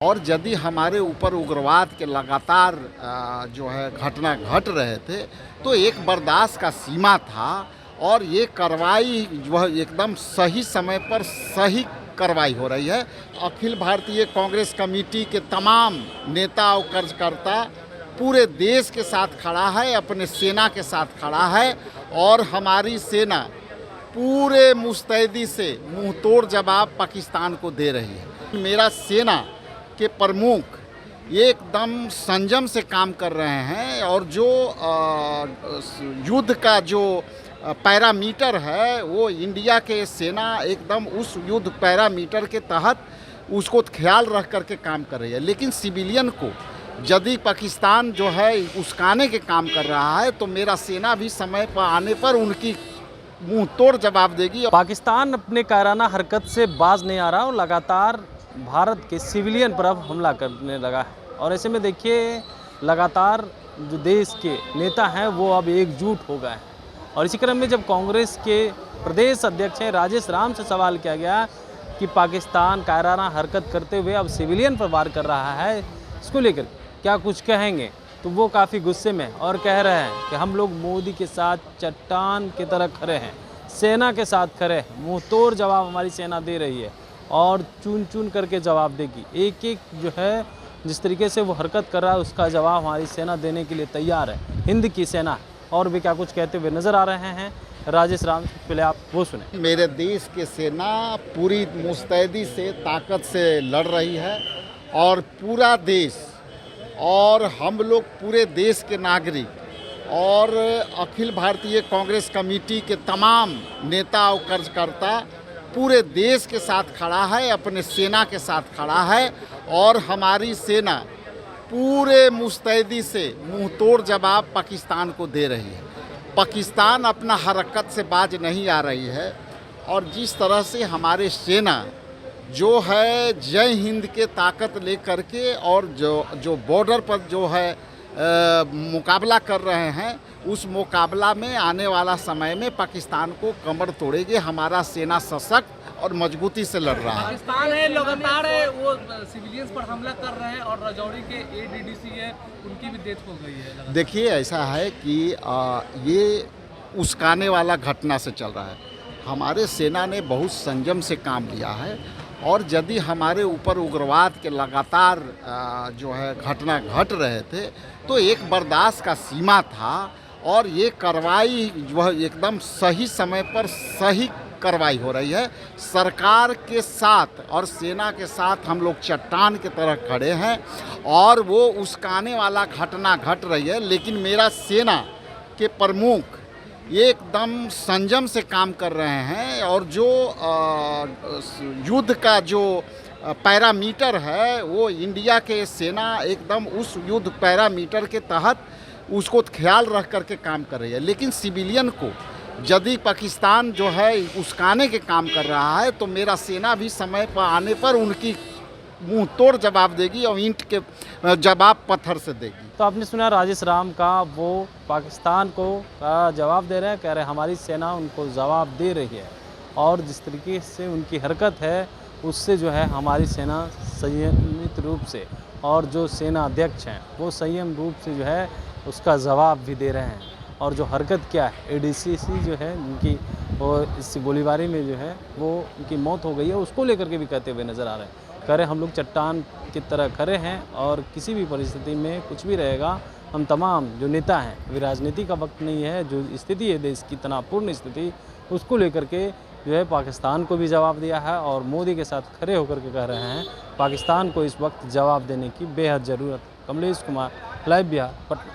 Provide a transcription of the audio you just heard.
और यदि हमारे ऊपर उग्रवाद के लगातार जो है घटना घट रहे थे तो एक बर्दाश्त का सीमा था और ये कार्रवाई वह एकदम सही समय पर सही कार्रवाई हो रही है। अखिल भारतीय कांग्रेस कमेटी के तमाम नेता और कार्यकर्ता पूरे देश के साथ खड़ा है, अपने सेना के साथ खड़ा है और हमारी सेना पूरे मुस्तैदी से मुंह तोड़ जवाब पाकिस्तान को दे रही है। मेरा सेना के प्रमुख ये एकदम संयम से काम कर रहे हैं और जो युद्ध का जो पैरामीटर है वो इंडिया के सेना एकदम उस युद्ध पैरामीटर के तहत उसको ख्याल रख करके काम कर रही है। लेकिन सिविलियन को यदि पाकिस्तान जो है उस्काने के काम कर रहा है तो मेरा सेना भी समय पर आने पर उनकी मुंह तोड़ जवाब देगी। पाकिस्तान अपने कायराना हरकत से बाज नहीं आ रहा और लगातार भारत के सिविलियन पर अब हमला करने लगा है और ऐसे में देखिए लगातार जो देश के नेता हैं वो अब एकजुट हो गए हैं। और इसी क्रम में जब कांग्रेस के प्रदेश अध्यक्ष हैं राजेश राम से सवाल किया गया कि पाकिस्तान कायराना हरकत करते हुए अब सिविलियन पर वार कर रहा है, इसको लेकर क्या कुछ कहेंगे, तो वो काफ़ी गुस्से में और कह रहे हैं कि हम लोग मोदी के साथ चट्टान की तरह खड़े हैं, सेना के साथ खड़े हैं, मुँह तोड़ जवाब हमारी सेना दे रही है और चुन चुन करके जवाब देगी। एक एक जो है जिस तरीके से वो हरकत कर रहा है उसका जवाब हमारी सेना देने के लिए तैयार है, हिंद की सेना। और भी क्या कुछ कहते हुए नज़र आ रहे हैं राजेश राम, पहले आप वो सुने। मेरे देश की सेना पूरी मुस्तैदी से ताकत से लड़ रही है और पूरा देश और हम लोग पूरे देश के नागरिक और अखिल भारतीय कांग्रेस कमेटी के तमाम नेता और कार्यकर्ता पूरे देश के साथ खड़ा है, अपने सेना के साथ खड़ा है और हमारी सेना पूरे मुस्तैदी से मुंह तोड़ जवाब पाकिस्तान को दे रही है। पाकिस्तान अपना हरकत से बाज नहीं आ रही है और जिस तरह से हमारे सेना जो है जय हिंद के ताकत लेकर के और जो बॉर्डर पर जो है मुकाबला कर रहे हैं, उस मुकाबला में आने वाला समय में पाकिस्तान को कमर तोड़ेगी। हमारा सेना सशक्त और मजबूती से लड़ रहा है। पाकिस्तान है लगातार है वो सिविलियंस पर हमला कर रहे हैं और राजौरी के एडीडीसी है उनकी भी डेथ हो गई है। देखिए ऐसा है कि ये उस्काने वाला घटना से चल रहा है। हमारे सेना ने बहुत संयम से काम लिया है और यदि हमारे ऊपर उग्रवाद के लगातार जो है घटना घट रहे थे तो एक बर्दाश्त का सीमा था और ये कार्रवाई वह एकदम सही समय पर सही कार्रवाई हो रही है। सरकार के साथ और सेना के साथ हम लोग चट्टान की तरह खड़े हैं और वो उस्काने वाला घटना घट रही है। लेकिन मेरा सेना के प्रमुख ये एकदम संयम से काम कर रहे हैं और जो युद्ध का जो पैरामीटर है वो इंडिया के सेना एकदम उस युद्ध पैरामीटर के तहत उसको ख्याल रख करके काम कर रही है। लेकिन सिविलियन को यदि पाकिस्तान जो है उस्काने के काम कर रहा है तो मेरा सेना भी समय पर आने पर उनकी मुंह तोड़ जवाब देगी और ईंट के जवाब पत्थर से देगी। तो आपने सुना राजेश राम का, वो पाकिस्तान को जवाब दे रहे हैं, कह रहे हैं हमारी सेना उनको जवाब दे रही है और जिस तरीके से उनकी हरकत है उससे जो है हमारी सेना संयमित रूप से और जो सेना अध्यक्ष हैं वो संयम रूप से जो है उसका जवाब भी दे रहे हैं। और जो हरकत क्या है एडीसीसी जो है उनकी वो इस गोलीबारी में जो है वो उनकी मौत हो गई है, उसको लेकर के भी कहते हुए नज़र आ रहे हैं। कह रहे हम लोग चट्टान की तरह खड़े हैं और किसी भी परिस्थिति में कुछ भी रहेगा, हम तमाम जो नेता हैं, अभी राजनीति का वक्त नहीं है, जो स्थिति है देश की तनावपूर्ण स्थिति उसको लेकर के जो है पाकिस्तान को भी जवाब दिया है और मोदी के साथ खड़े होकर के कह रहे हैं पाकिस्तान को इस वक्त जवाब देने की बेहद ज़रूरत। कमलेश कुमार, लाइव बिहार, पटना।